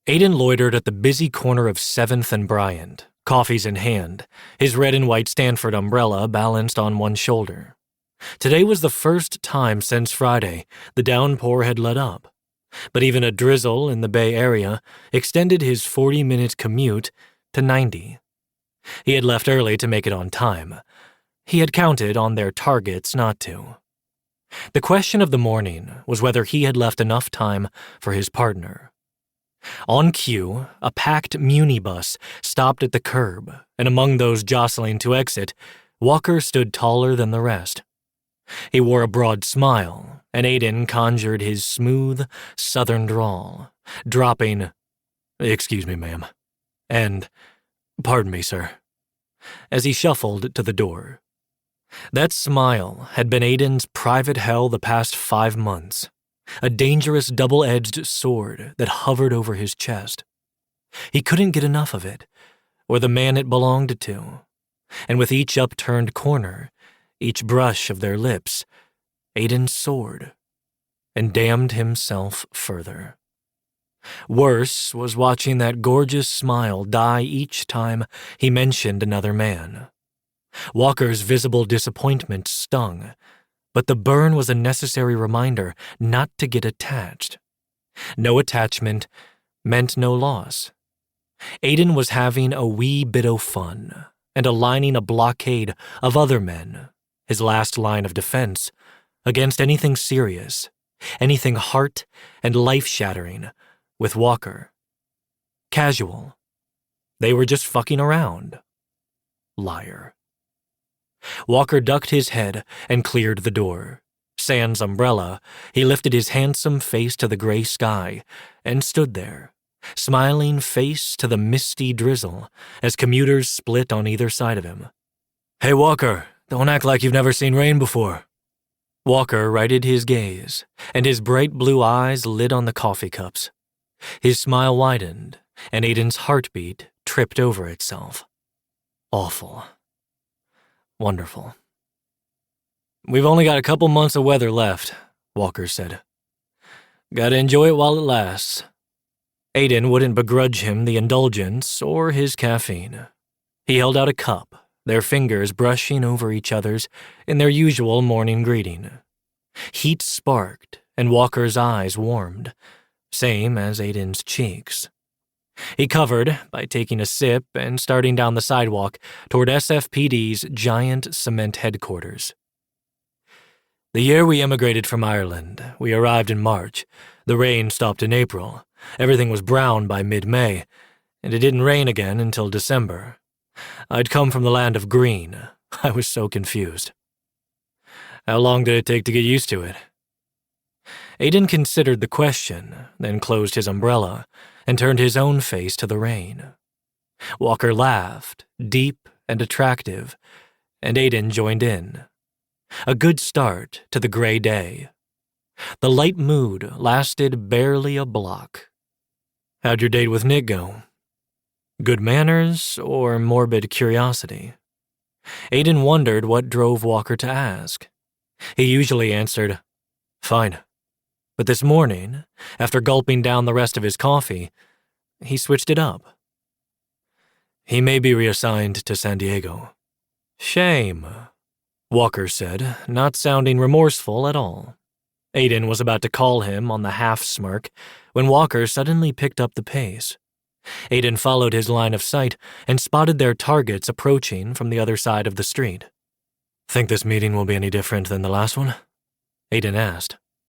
Aidan loitered at the busy corner of 7th and Bryant, coffees in hand, his red and white Stanford umbrella balanced on one shoulder. Today was the first time since Friday the downpour had let up, but even a drizzle in the Bay Area extended his 40-minute commute to 90. He had left early to make it on time. He had counted on their targets not to. The question of the morning was whether he had left enough time for his partner. On cue, a packed Munibus stopped at the curb, and among those jostling to exit, Walker stood taller than the rest. He wore a broad smile, and Aidan conjured his smooth, southern drawl, dropping, "Excuse me, ma'am," and "Pardon me, sir," as he shuffled to the door. That smile had been Aidan's private hell the past 5 months. A dangerous double-edged sword that hovered over his chest. He couldn't get enough of it, or the man it belonged to, and with each upturned corner, each brush of their lips, Aidan soared, and damned himself further. Worse was watching that gorgeous smile die each time he mentioned another man. Walker's visible disappointment stung, but the burn was a necessary reminder not to get attached. No attachment meant no loss. Aidan was having a wee bit o' fun and aligning a blockade of other men, his last line of defense, against anything serious, anything heart and life-shattering, with Walker. Casual. They were just fucking around. Liar. Walker ducked his head and cleared the door. Sans umbrella, he lifted his handsome face to the gray sky and stood there, smiling face to the misty drizzle as commuters split on either side of him. "Hey, Walker, don't act like you've never seen rain before." Walker righted his gaze, and his bright blue eyes lit on the coffee cups. His smile widened, and Aidan's heartbeat tripped over itself. Awful. Wonderful. "We've only got a couple months of weather left," Walker said. "Gotta enjoy it while it lasts." Aidan wouldn't begrudge him the indulgence or his caffeine. He held out a cup, their fingers brushing over each other's in their usual morning greeting. Heat sparked, and Walker's eyes warmed, same as Aidan's cheeks. He covered by taking a sip and starting down the sidewalk toward SFPD's giant cement headquarters. "The year we emigrated from Ireland, we arrived in March. The rain stopped in April. Everything was brown by mid-May, and it didn't rain again until December. I'd come from the land of green. I was so confused." "How long did it take to get used to it?" Aidan considered the question, then closed his umbrella and turned his own face to the rain. Walker laughed, deep and attractive, and Aidan joined in. A good start to the gray day. The light mood lasted barely a block. "How'd your date with Nick go? Good manners or morbid curiosity?" Aidan wondered what drove Walker to ask. He usually answered, "Fine." But this morning, after gulping down the rest of his coffee, he switched it up. "He may be reassigned to San Diego." "Shame," Walker said, not sounding remorseful at all. Aidan was about to call him on the half-smirk when Walker suddenly picked up the pace. Aidan followed his line of sight and spotted their targets approaching from the other side of the street. "Think this meeting will be any different than the last one?" Aidan asked.